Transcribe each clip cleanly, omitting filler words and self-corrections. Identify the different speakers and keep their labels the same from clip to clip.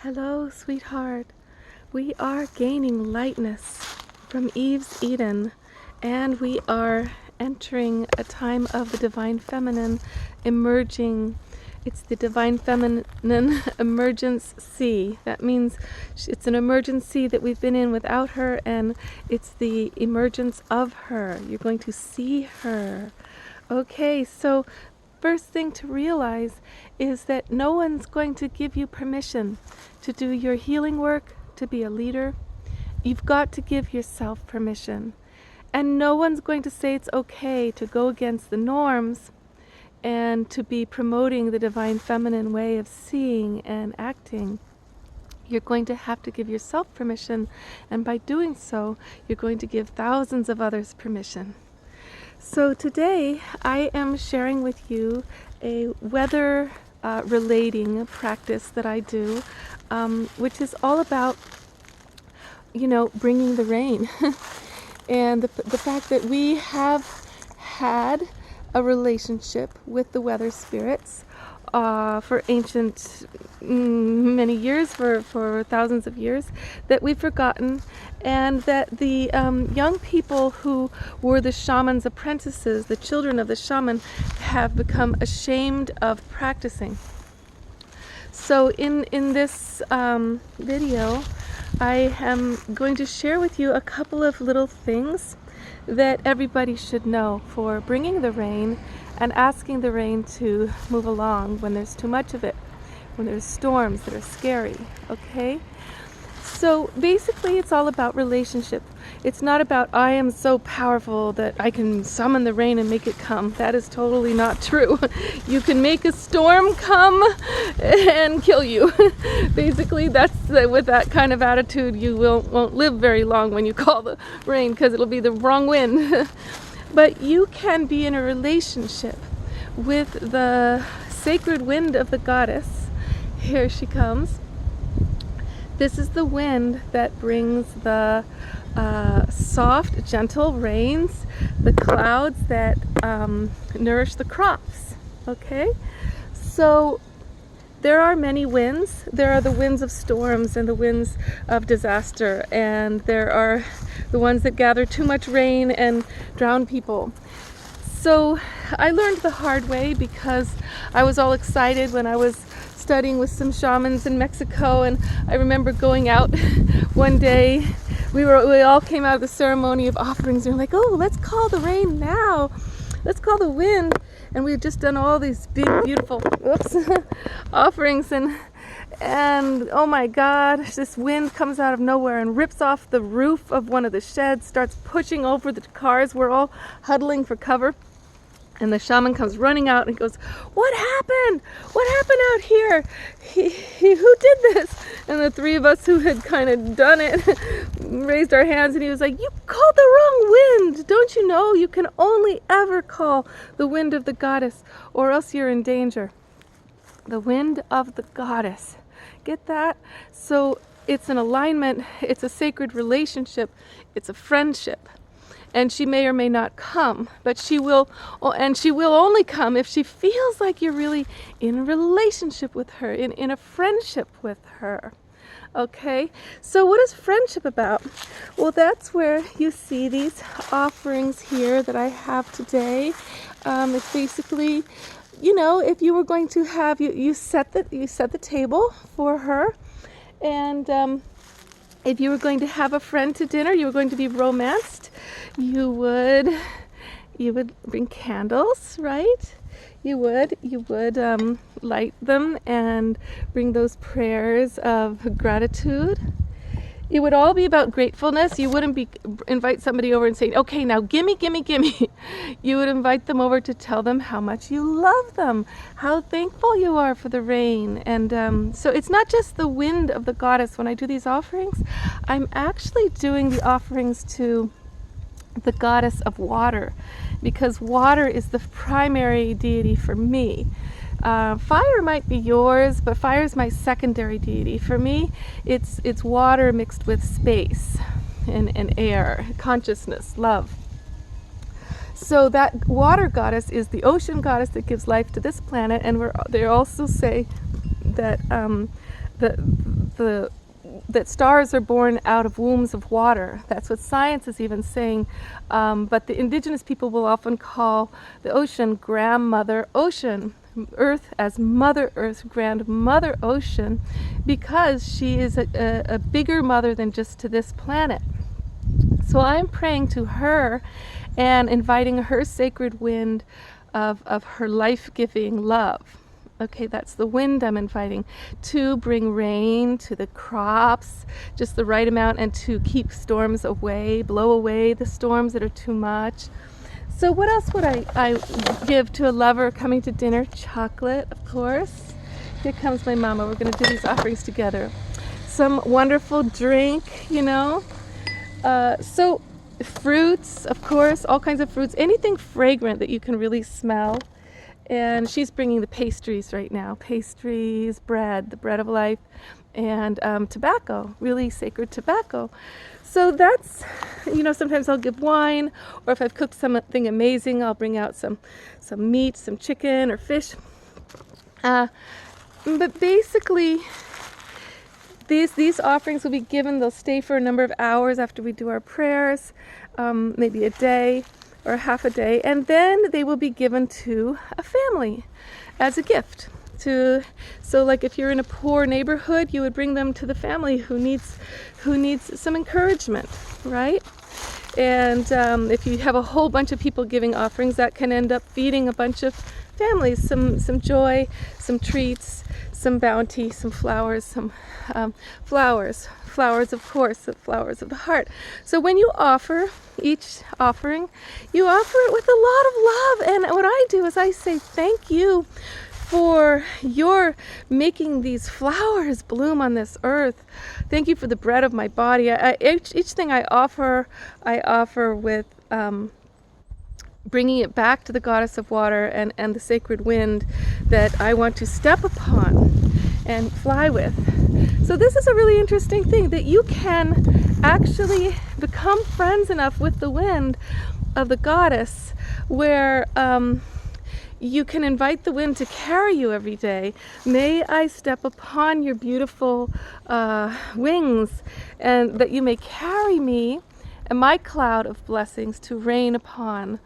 Speaker 1: Hello, sweetheart. We are gaining lightness from Eve's Eden, and we are entering a time of the Divine Feminine emerging. It's the Divine Feminine emergence sea. That means it's an emergency that we've been in without her, and it's the emergence of her. You're going to see her. Okay, so first thing to realize is that no one's going to give you permission to do your healing work, to be a leader. You've got to give yourself permission. And no one's going to say it's okay to go against the norms and to be promoting the Divine Feminine way of seeing and acting. You're going to have to give yourself permission, and by doing so, you're going to give thousands of others permission. So today I am sharing with you a weather relating practice that I do, which is all about, bringing the rain. And the fact that we have had a relationship with the weather spirits for many years, for thousands of years, that we've forgotten, and that the young people who were the shaman's apprentices, the children of the shaman, have become ashamed of practicing. So in this video, I am going to share with you a couple of little things that everybody should know for bringing the rain and asking the rain to move along when there's too much of it, when there's storms that are scary, okay? So basically it's all about relationship. It's not about I am so powerful that I can summon the rain and make it come. That is totally not true. You can make a storm come and kill you. Basically with that kind of attitude you won't live very long when you call the rain, because it'll be the wrong wind. But you can be in a relationship with the sacred wind of the goddess. Here she comes. This is the wind that brings the soft, gentle rains, the clouds that nourish the crops, okay? So there are many winds. There are the winds of storms and the winds of disaster, and there are the ones that gather too much rain and drown people. So I learned the hard way because I was all excited when I was studying with some shamans in Mexico, and I remember going out one day. We all came out of the ceremony of offerings, and we were like, oh, let's call the rain now. Let's call the wind. And we had just done all these big, beautiful offerings, and oh my God, this wind comes out of nowhere and rips off the roof of one of the sheds, starts pushing over the cars. We're all huddling for cover. And the shaman comes running out and goes, what happened? What happened out here? Who did this? And the three of us who had kind of done it raised our hands, and he was like, you called the wrong wind. Don't you know you can only ever call the wind of the goddess, or else you're in danger. The wind of the goddess. Get that? So it's an alignment. It's a sacred relationship. It's a friendship. And she may or may not come, but she will only come if she feels like you're really in a relationship with her, in a friendship with her. Okay, so what is friendship about? Well, that's where you see these offerings here that I have today. It's basically, if you were going to have, you set the table for her, and if you were going to have a friend to dinner, you were going to be romanced, you would bring candles, right? You would light them and bring those prayers of gratitude. It would all be about gratefulness. You wouldn't invite somebody over and say, okay, now gimme. You would invite them over to tell them how much you love them, how thankful you are for the rain. And so it's not just the wind of the goddess. When I do these offerings, I'm actually doing the offerings to the goddess of water, because water is the primary deity for me. Fire might be yours, but fire is my secondary deity. For me, it's water mixed with space and air, consciousness, love. So that water goddess is the ocean goddess that gives life to this planet, and they also say that the the that stars are born out of wombs of water. That's what science is even saying. But the indigenous people will often call the ocean grandmother ocean, Earth as Mother Earth, grandmother ocean, because she is a bigger mother than just to this planet. So I'm praying to her and inviting her sacred wind of her life-giving love. Okay, that's the wind I'm inviting to bring rain to the crops, just the right amount, and to keep storms away, blow away the storms that are too much. So what else would I give to a lover coming to dinner? Chocolate, of course. Here comes my mama. We're going to do these offerings together. Some wonderful drink, you know. So fruits, of course, all kinds of fruits, anything fragrant that you can really smell. And she's bringing the pastries right now. Pastries, bread, the bread of life, and tobacco, really sacred tobacco. So that's, you know, sometimes I'll give wine, or if I've cooked something amazing, I'll bring out some meat, some chicken or fish. But basically, these offerings will be given. They'll stay for a number of hours after we do our prayers, maybe a day or half a day, and then they will be given to a family as a gift. So like if you're in a poor neighborhood, you would bring them to the family who needs some encouragement, right? And if you have a whole bunch of people giving offerings, that can end up feeding a bunch of families some joy, some treats, some bounty, some flowers, some flowers, of course, the flowers of the heart. So when you offer each offering, you offer it with a lot of love. And what I do is I say, thank you for your making these flowers bloom on this earth. Thank you for the bread of my body. Each thing I offer with bringing it back to the goddess of water and the sacred wind that I want to step upon and fly with. So this is a really interesting thing, that you can actually become friends enough with the wind of the goddess where you can invite the wind to carry you every day. May I step upon your beautiful wings, and that you may carry me and my cloud of blessings to rain upon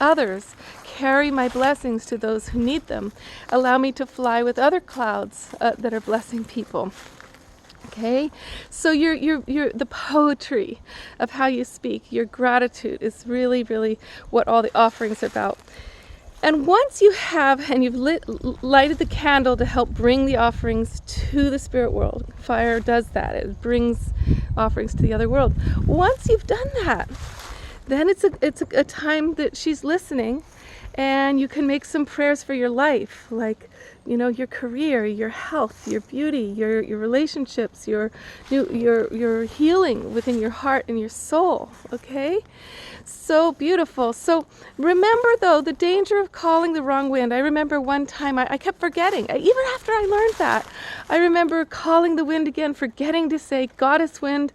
Speaker 1: others. Carry my blessings to those who need them. Allow me to fly with other clouds that are blessing people. Okay, so your the poetry of how you speak, your gratitude is really, really what all the offerings are about. And once you have, and you've lighted the candle to help bring the offerings to the spirit world, fire does that. It brings offerings to the other world. Once you've done that, then it's a time that she's listening, and you can make some prayers for your life, like, you know, your career, your health, your beauty, your relationships, your healing within your heart and your soul. Okay, so beautiful. So remember, though, the danger of calling the wrong wind. I remember one time I kept forgetting. Even after I learned that, I remember calling the wind again, forgetting to say goddess wind,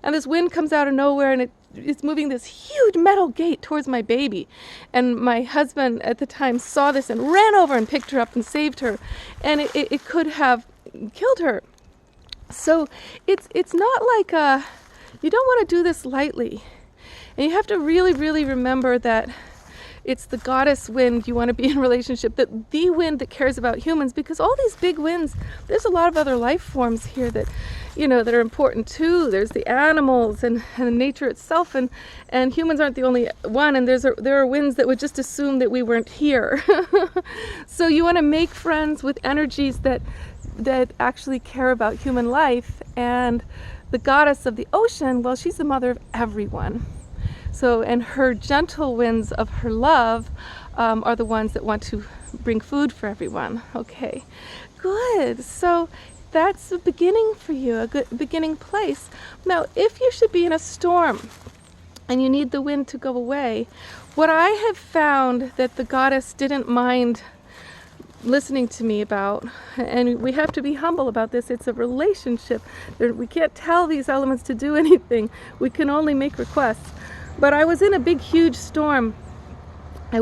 Speaker 1: and this wind comes out of nowhere, and it's moving this huge metal gate towards my baby. And my husband at the time saw this and ran over and picked her up and saved her. And it could have killed her. So it's not like you don't want to do this lightly. And you have to really, really remember that it's the goddess wind you want to be in relationship, that the wind that cares about humans, because all these big winds, there's a lot of other life forms here that, you know, that are important too. There's the animals and nature itself, and humans aren't the only one, and there are winds that would just assume that we weren't here. So you want to make friends with energies that actually care about human life. And the goddess of the ocean, well, she's the mother of everyone. So, and her gentle winds of her love are the ones that want to bring food for everyone. Okay, good. So that's the beginning for you, a good beginning place. Now, if you should be in a storm and you need the wind to go away, what I have found that the goddess didn't mind listening to me about, and we have to be humble about this, it's a relationship. We can't tell these elements to do anything. We can only make requests. But I was in a big, huge storm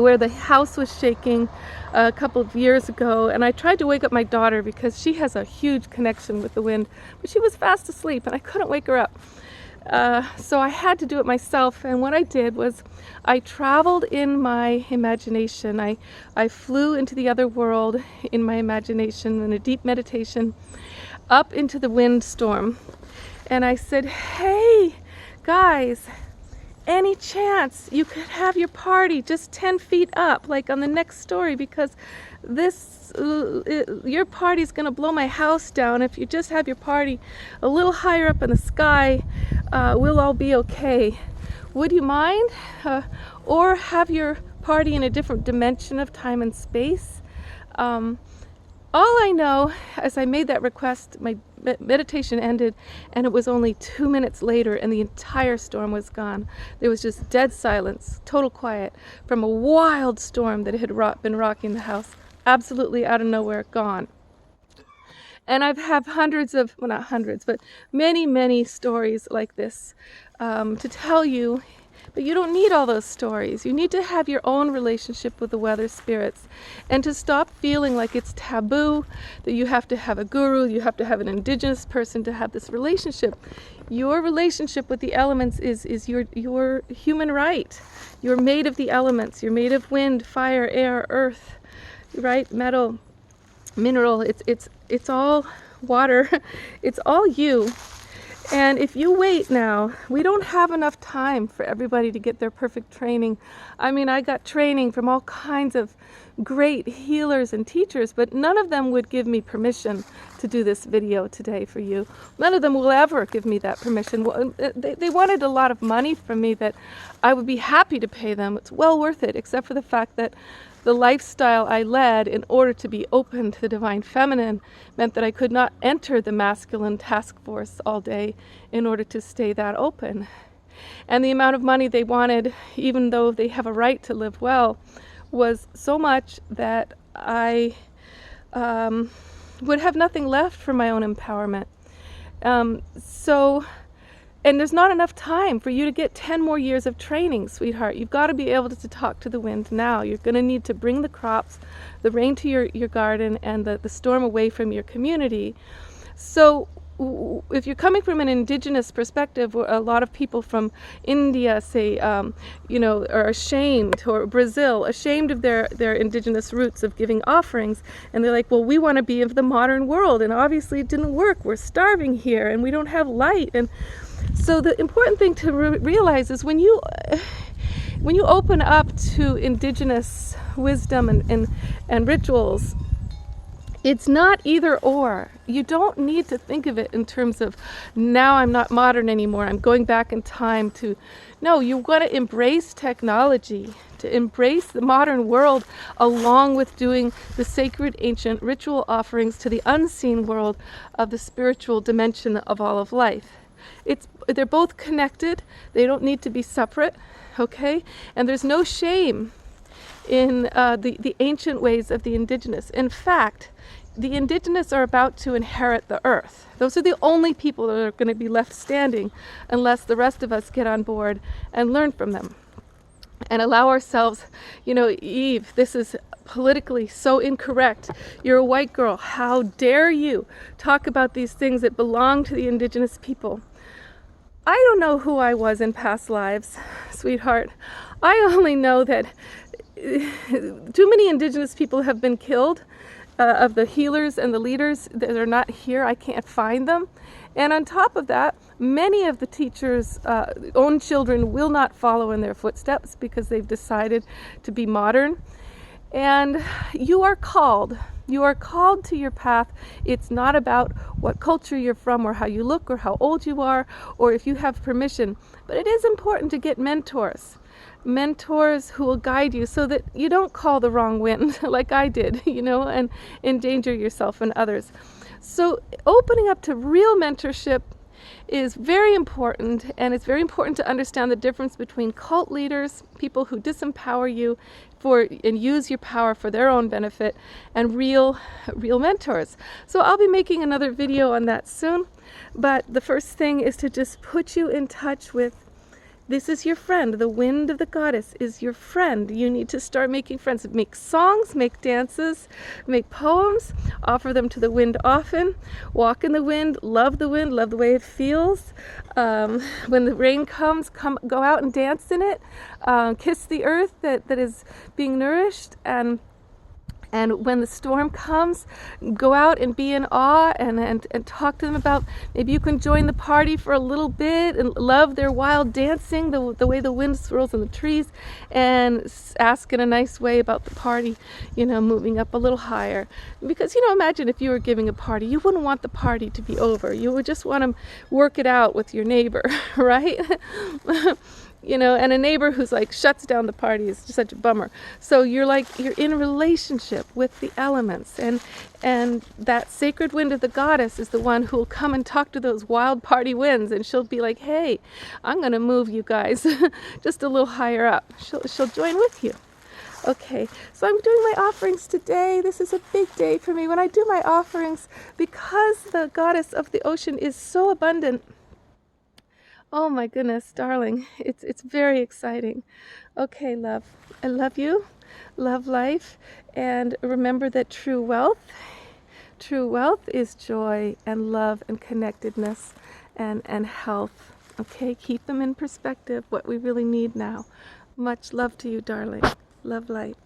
Speaker 1: where the house was shaking a couple of years ago, and I tried to wake up my daughter because she has a huge connection with the wind, but she was fast asleep and I couldn't wake her up. So I had to do it myself, and what I did was I traveled in my imagination. I flew into the other world in my imagination in a deep meditation up into the windstorm, and I said, hey guys, any chance you could have your party just 10 feet up, like on the next story, because your party's gonna blow my house down. If you just have your party a little higher up in the sky, we'll all be okay. Would you mind? Or have your party in a different dimension of time and space? All I know, as I made that request, my meditation ended, and it was only 2 minutes later, and the entire storm was gone. There was just dead silence, total quiet, from a wild storm that had been rocking the house, absolutely out of nowhere, gone. And I've had hundreds of, well, not hundreds, but many, many stories like this to tell you. But you don't need all those stories. You need to have your own relationship with the weather spirits, and to stop feeling like it's taboo, that you have to have a guru, you have to have an indigenous person to have this relationship. Your relationship with the elements is your human right. You're made of the elements. You're made of wind, fire, air, earth, right? Metal, mineral. It's all water. It's all you. And if you wait now, we don't have enough time for everybody to get their perfect training. I mean, I got training from all kinds of great healers and teachers, but none of them would give me permission to do this video today for you. None of them will ever give me that permission. They wanted a lot of money from me that I would be happy to pay them. It's well worth it, except for the fact that the lifestyle I led in order to be open to the divine feminine meant that I could not enter the masculine task force all day in order to stay that open. And the amount of money they wanted, even though they have a right to live well, was so much that I would have nothing left for my own empowerment. And there's not enough time for you to get 10 more years of training, sweetheart. You've got to be able to talk to the wind now. You're going to need to bring the crops, the rain to your garden, and the storm away from your community. So if you're coming from an indigenous perspective, a lot of people from India, say, are ashamed, or Brazil, ashamed of their indigenous roots of giving offerings. And they're like, well, we want to be of the modern world. And obviously it didn't work. We're starving here and we don't have light. And so the important thing to realize is when you open up to indigenous wisdom and rituals, it's not either or. You don't need to think of it in terms of, now I'm not modern anymore, I'm going back in time to... No, you've got to embrace technology, to embrace the modern world, along with doing the sacred ancient ritual offerings to the unseen world of the spiritual dimension of all of life. They're both connected. They don't need to be separate, okay? And there's no shame in the ancient ways of the indigenous. In fact, the indigenous are about to inherit the earth. Those are the only people that are going to be left standing unless the rest of us get on board and learn from them and allow ourselves, Eve, this is politically so incorrect. You're a white girl. How dare you talk about these things that belong to the indigenous people? I don't know who I was in past lives, sweetheart. I only know that too many indigenous people have been killed, of the healers and the leaders that are not here. I can't find them. And on top of that, many of the teachers' own children will not follow in their footsteps because they've decided to be modern. And you are called. You are called to your path. It's not about what culture you're from or how you look or how old you are or if you have permission. But it is important to get mentors who will guide you so that you don't call the wrong wind like I did, and endanger yourself and others. So opening up to real mentorship is very important, and it's very important to understand the difference between cult leaders, people who disempower you and use your power for their own benefit, and real mentors. So I'll be making another video on that soon, but the first thing is to just put you in touch with This is your friend. The wind of the goddess is your friend. You need to start making friends. Make songs, make dances, make poems, offer them to the wind often. Walk in the wind, love the way it feels. When the rain comes, go out and dance in it. Kiss the earth that is being nourished, and when the storm comes, go out and be in awe and talk to them about, maybe you can join the party for a little bit and love their wild dancing, the way the wind swirls in the trees, and ask in a nice way about the party, moving up a little higher. Because, imagine if you were giving a party, you wouldn't want the party to be over. You would just want to work it out with your neighbor, right? And a neighbor who's like shuts down the party is just such a bummer. So you're in a relationship with the elements, and that sacred wind of the goddess is the one who will come and talk to those wild party winds, and she'll be like, hey, I'm going to move you guys just a little higher up. She'll join with you. Okay, so I'm doing my offerings today. This is a big day for me when I do my offerings, because the goddess of the ocean is so abundant. Oh my goodness, darling, it's very exciting. Okay, love, I love you, love life, and remember that true wealth is joy and love and connectedness and health. Okay, keep them in perspective, what we really need now. Much love to you, darling. Love light.